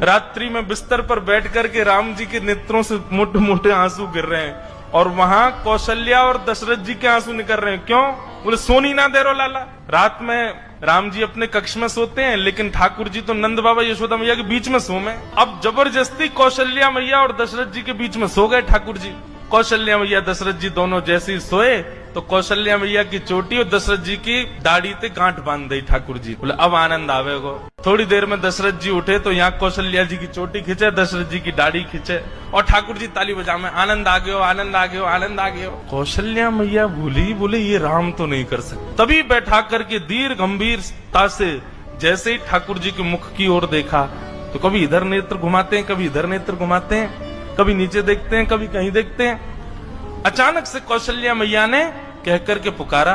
रात्रि में बिस्तर पर बैठ करके राम जी के नेत्रों से मोटे मोटे आंसू गिर रहे हैं और वहां कौशल्या और दशरथ जी के आंसू निकल रहे हैं। क्यों? बोले सोनी ना दे रो लाला। रात में राम जी अपने कक्ष में सोते हैं, लेकिन ठाकुर जी तो नंद बाबा यशोदा मैया के बीच में सो में। अब जबरदस्ती कौशल्या मैया और दशरथ जी के बीच में सो गए ठाकुर जी। कौशल्या मैया दशरथ जी दोनों जैसे ही सोए तो कौशल्या मैया की चोटी और दशरथ जी की दाढ़ी ते गांठ बांध दी ठाकुर जी। बोले अब आनंद आवेगो। थोड़ी देर में दशरथ जी उठे तो यहाँ कौशल्या जी की चोटी खींचे, दशरथ जी की दाढ़ी खींचे और ठाकुर जी ताली बजा में आनंद आ गयो, आनंद आ गयो, आनंद आ गयो। कौशल्या मैया भूली, बोले ये राम तो नहीं कर सकते। तभी बैठा करके दीर्घ गंभीरता से जैसे ही ठाकुर जी के मुख की ओर देखा तो कभी इधर नेत्र घुमाते हैं, कभी इधर नेत्र घुमाते हैं, कभी नीचे देखते हैं, कभी कहीं देखते हैं। अचानक से कौशल्या मैया ने कह करके पुकारा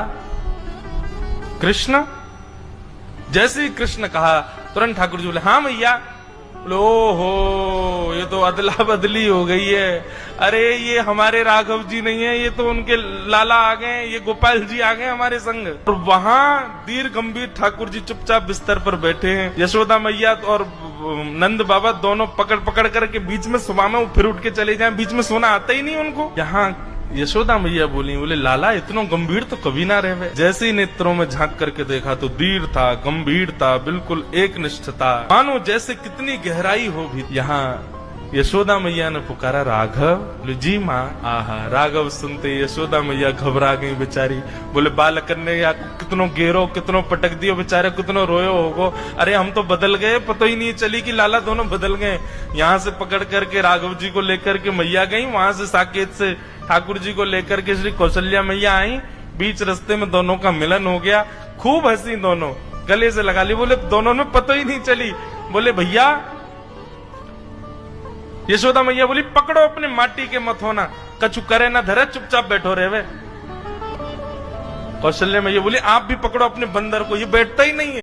कृष्ण। जैसे ही कृष्ण कहा तुरंत ठाकुर जी बोले हाँ मैया। बोले ओहो ये तो अदला बदली हो गई है। अरे ये हमारे राघव जी नहीं है, ये तो उनके लाला आ गए, ये गोपाल जी आ गए हमारे संग। और वहां दीर्घ गंभीर ठाकुर जी चुपचाप बिस्तर पर बैठे हैं। यशोदा मैया और नंद बाबा दोनों पकड़ पकड़ करके बीच में सुबह में फिर उठ के चले जाए, बीच में सोना आता ही नहीं उनको। यहाँ यशोदा मैया बोली, बोले लाला इतना गंभीर तो कभी ना रहे। जैसे ही नेत्रों में झांक करके देखा तो दीर था, गंभीर था, बिल्कुल एक निष्ठ था, मानो जैसे कितनी गहराई हो भी। यहाँ यशोदा मैया ने पुकारा राघव। बोले जी माँ। आहा, राघव सुनते यशोदा मैया घबरा गई बेचारी। बोले बालक ने या कितनो गेरो, कितनो पटक दियो बेचारे, कितनो रोयो होगो। अरे हम तो बदल गए, पता ही नहीं चली कि लाला दोनों बदल गए। यहाँ से पकड़ करके राघव जी को लेकर के मैया गई, वहां से साकेत से ठाकुर जी को लेकर के श्री कौशल्या मैया आई। बीच रास्ते में दोनों का मिलन हो गया, खूब हंसी, दोनों गले से लगा ली। बोले दोनों में पता ही नहीं चली। बोले भैया, यशोदा मैया बोली पकड़ो अपने माटी के मत होना, कछु करे ना धरे, चुपचाप बैठो रहे वे। कौशल्या मैया बोली आप भी पकड़ो अपने बंदर को, ये बैठता ही नहीं है।